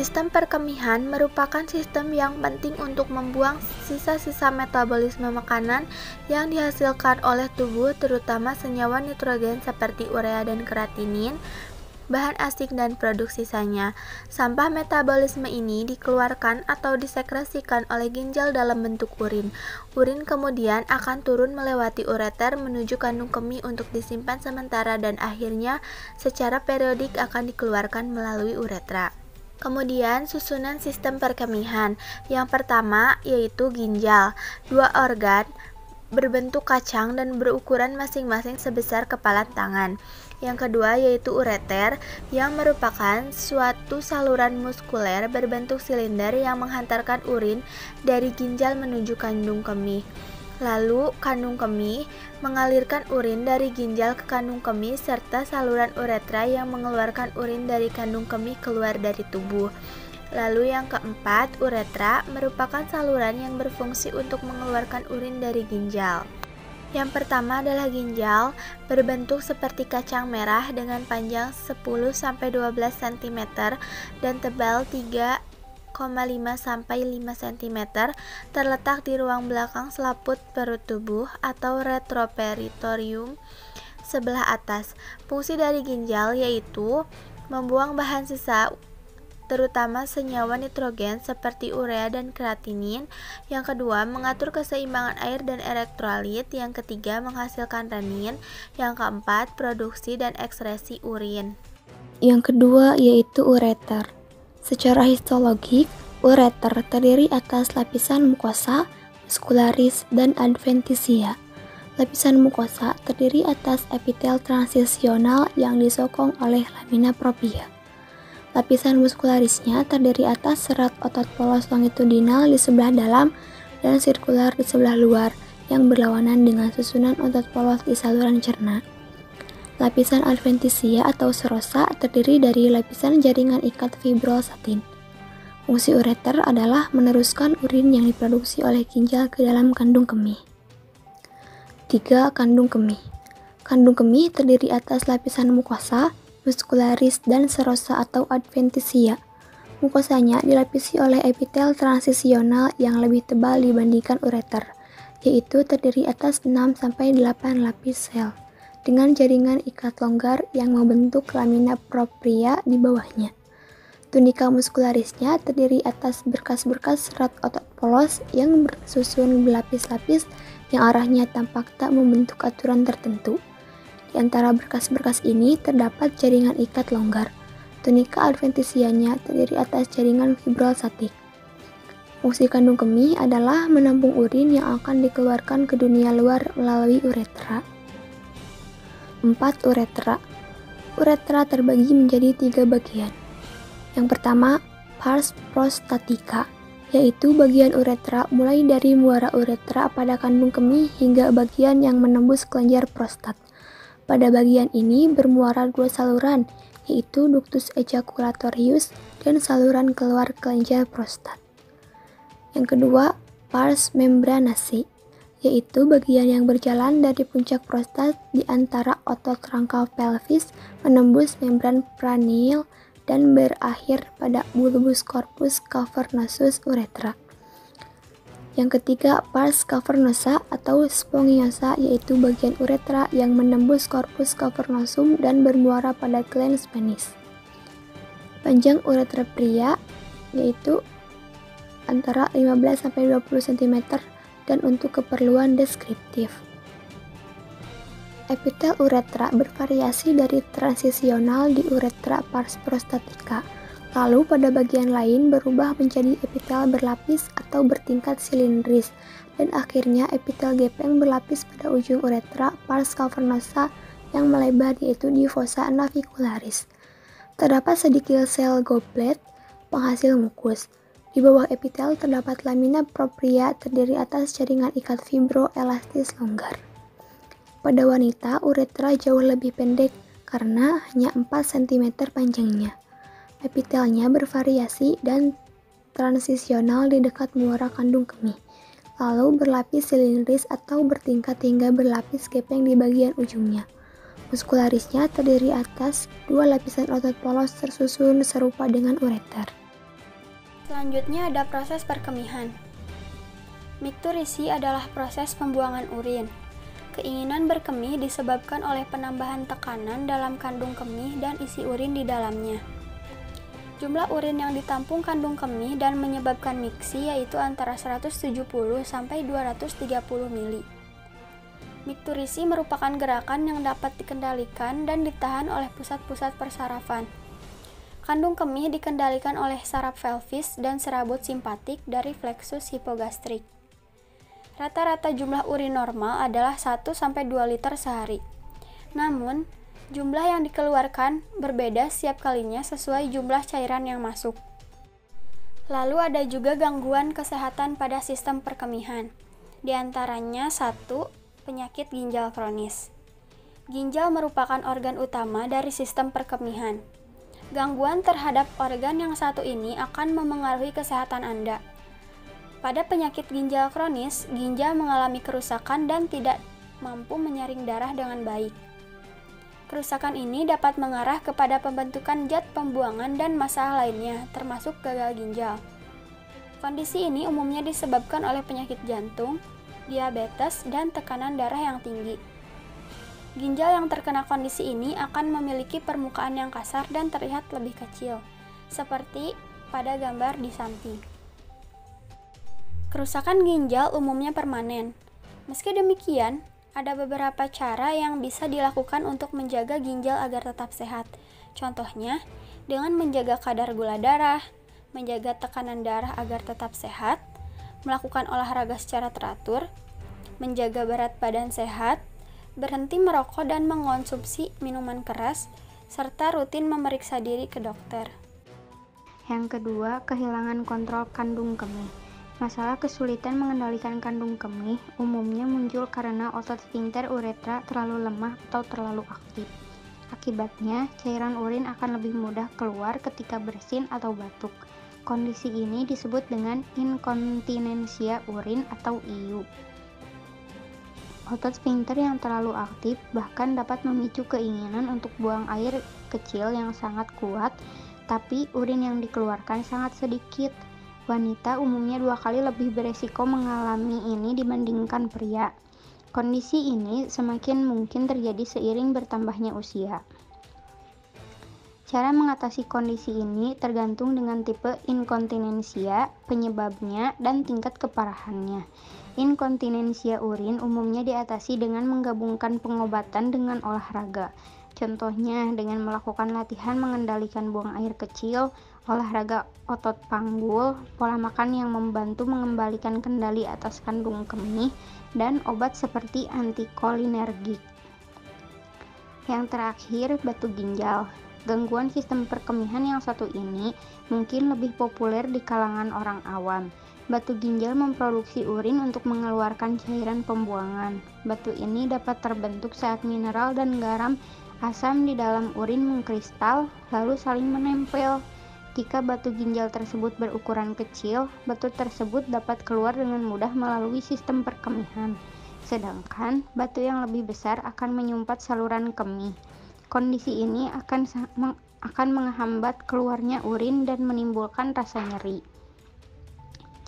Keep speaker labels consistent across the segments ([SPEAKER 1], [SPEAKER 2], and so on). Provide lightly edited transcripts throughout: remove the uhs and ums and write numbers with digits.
[SPEAKER 1] Sistem perkemihan merupakan sistem yang penting untuk membuang sisa-sisa metabolisme makanan yang dihasilkan oleh tubuh, terutama senyawa nitrogen seperti urea dan kreatinin, bahan asing dan produk sisanya. Sampah metabolisme ini dikeluarkan atau disekresikan oleh ginjal dalam bentuk urin. Urin kemudian akan turun melewati ureter menuju kandung kemih untuk disimpan sementara dan akhirnya secara periodik akan dikeluarkan melalui uretra. Kemudian susunan sistem perkemihan. Yang pertama yaitu ginjal, dua organ berbentuk kacang dan berukuran masing-masing sebesar kepalan tangan. Yang kedua yaitu ureter, yang merupakan suatu saluran muskuler berbentuk silinder yang menghantarkan urin dari ginjal menuju kandung kemih. Lalu kandung kemih mengalirkan urin dari ginjal ke kandung kemih serta saluran uretra yang mengeluarkan urin dari kandung kemih keluar dari tubuh. Lalu yang keempat, uretra merupakan saluran yang berfungsi untuk mengeluarkan urin dari ginjal. Yang pertama adalah ginjal, berbentuk seperti kacang merah dengan panjang 10-12 cm dan tebal 3,5 sampai 5 cm, terletak di ruang belakang selaput perut tubuh atau retroperitorium sebelah atas. Fungsi dari ginjal yaitu membuang bahan sisa terutama senyawa nitrogen seperti urea dan kreatinin. Yang kedua, mengatur keseimbangan air dan elektrolit. Yang ketiga, menghasilkan renin. Yang keempat, produksi dan ekskresi urin.
[SPEAKER 2] Yang kedua yaitu ureter. Secara histologik, ureter terdiri atas lapisan mukosa, muskularis, dan adventisia. Lapisan mukosa terdiri atas epitel transisional yang disokong oleh lamina propria. Lapisan muskularisnya terdiri atas serat otot polos longitudinal di sebelah dalam dan sirkular di sebelah luar yang berlawanan dengan susunan otot polos di saluran cerna. Lapisan adventisia atau serosa terdiri dari lapisan jaringan ikat fibrolsatin. Fungsi ureter adalah meneruskan urin yang diproduksi oleh ginjal ke dalam kandung kemih. 3. Kandung kemih. Kandung kemih terdiri atas lapisan mukosa, muskularis, dan serosa atau adventisia. Mukosanya dilapisi oleh epitel transisional yang lebih tebal dibandingkan ureter, yaitu terdiri atas 6-8 lapis sel, dengan jaringan ikat longgar yang membentuk lamina propria di bawahnya. Tunika muskularisnya terdiri atas berkas-berkas serat otot polos yang bersusun berlapis-lapis yang arahnya tampak tak membentuk aturan tertentu. Di antara berkas-berkas ini terdapat jaringan ikat longgar. Tunika adventisianya terdiri atas jaringan fibrolsatik. Fungsi kandung kemih adalah menampung urin yang akan dikeluarkan ke dunia luar melalui uretra. 4. Uretra. Uretra terbagi menjadi 3 bagian. Yang pertama, pars prostatica, yaitu bagian uretra mulai dari muara uretra pada kandung kemih hingga bagian yang menembus kelenjar prostat. Pada bagian ini bermuara 2 saluran, yaitu ductus ejaculatorius dan saluran keluar kelenjar prostat. Yang kedua, pars membranacea, yaitu bagian yang berjalan dari puncak prostat di antara otot rangka pelvis menembus membran perineal dan berakhir pada bulbus corpus cavernosus uretra. Yang ketiga, pars cavernosa atau spongiosa, yaitu bagian uretra yang menembus corpus cavernosum dan bermuara pada glans penis. Panjang uretra pria yaitu antara 15-20 cm dan untuk keperluan deskriptif. Epitel uretra bervariasi dari transisional di uretra pars prostatica, lalu pada bagian lain berubah menjadi epitel berlapis atau bertingkat silindris, dan akhirnya epitel gepeng berlapis pada ujung uretra pars cavernosa yang melebar yaitu di fossa navicularis. Terdapat sedikit sel goblet penghasil mukus. Di bawah epitel terdapat lamina propria terdiri atas jaringan ikat fibroelastis longgar. Pada wanita, uretra jauh lebih pendek karena hanya 4 cm panjangnya. Epitelnya bervariasi dan transisional di dekat muara kandung kemih, lalu berlapis silindris atau bertingkat hingga berlapis gepeng di bagian ujungnya. Muskularisnya terdiri atas 2 lapisan otot polos tersusun serupa dengan ureter.
[SPEAKER 1] Selanjutnya ada proses perkemihan. Mikturisi adalah proses pembuangan urin. Keinginan berkemih disebabkan oleh penambahan tekanan dalam kandung kemih dan isi urin di dalamnya. Jumlah urin yang ditampung kandung kemih dan menyebabkan miksi yaitu antara 170 sampai 230 mili. Mikturisi merupakan gerakan yang dapat dikendalikan dan ditahan oleh pusat-pusat persarafan. Kandung kemih dikendalikan oleh saraf pelvis dan serabut simpatik dari plexus hipogastrik. Rata-rata jumlah urin normal adalah 1-2 liter sehari. Namun, jumlah yang dikeluarkan berbeda setiap kalinya sesuai jumlah cairan yang masuk. Lalu ada juga gangguan kesehatan pada sistem perkemihan. Di antaranya 1. Penyakit ginjal kronis. Ginjal merupakan organ utama dari sistem perkemihan. Gangguan terhadap organ yang satu ini akan memengaruhi kesehatan Anda. Pada penyakit ginjal kronis, ginjal mengalami kerusakan dan tidak mampu menyaring darah dengan baik. Kerusakan ini dapat mengarah kepada pembentukan zat pembuangan dan masalah lainnya, termasuk gagal ginjal. Kondisi ini umumnya disebabkan oleh penyakit jantung, diabetes, dan tekanan darah yang tinggi. Ginjal yang terkena kondisi ini akan memiliki permukaan yang kasar dan terlihat lebih kecil, seperti pada gambar di samping. Kerusakan ginjal umumnya permanen. Meski demikian, ada beberapa cara yang bisa dilakukan untuk menjaga ginjal agar tetap sehat. Contohnya, dengan menjaga kadar gula darah, menjaga tekanan darah agar tetap sehat, melakukan olahraga secara teratur, menjaga berat badan sehat, berhenti merokok dan mengonsumsi minuman keras, serta rutin memeriksa diri ke dokter.
[SPEAKER 2] Yang kedua, kehilangan kontrol kandung kemih. Masalah kesulitan mengendalikan kandung kemih umumnya muncul karena otot sphinkter uretra terlalu lemah atau terlalu aktif. Akibatnya, cairan urin akan lebih mudah keluar ketika bersin atau batuk. Kondisi ini disebut dengan inkontinensia urin atau IU. Otot sphinkter yang terlalu aktif bahkan dapat memicu keinginan untuk buang air kecil yang sangat kuat, tapi urin yang dikeluarkan sangat sedikit. Wanita umumnya 2 kali lebih beresiko mengalami ini dibandingkan pria. Kondisi ini semakin mungkin terjadi seiring bertambahnya usia. Cara mengatasi kondisi ini tergantung dengan tipe inkontinensia, penyebabnya, dan tingkat keparahannya. Inkontinensia urin umumnya diatasi dengan menggabungkan pengobatan dengan olahraga. Contohnya dengan melakukan latihan mengendalikan buang air kecil, olahraga otot panggul, pola makan yang membantu mengembalikan kendali atas kandung kemih, dan obat seperti antikolinergik. Yang terakhir, batu ginjal. Gangguan sistem perkemihan yang satu ini mungkin lebih populer di kalangan orang awam. Batu ginjal memproduksi urin untuk mengeluarkan cairan pembuangan. Batu ini dapat terbentuk saat mineral dan garam asam di dalam urin mengkristal, lalu saling menempel. Jika batu ginjal tersebut berukuran kecil, batu tersebut dapat keluar dengan mudah melalui sistem perkemihan. Sedangkan batu yang lebih besar akan menyumpat saluran kemih. Kondisi ini akan menghambat keluarnya urin dan menimbulkan rasa nyeri.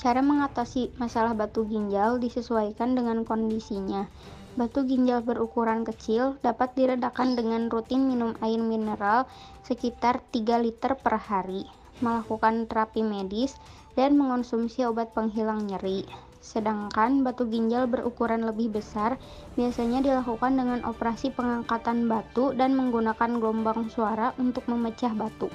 [SPEAKER 2] Cara mengatasi masalah batu ginjal disesuaikan dengan kondisinya. Batu ginjal berukuran kecil dapat diredakan dengan rutin minum air mineral sekitar 3 liter per hari, melakukan terapi medis, dan mengonsumsi obat penghilang nyeri. Sedangkan batu ginjal berukuran lebih besar biasanya dilakukan dengan operasi pengangkatan batu dan menggunakan gelombang suara untuk memecah batu.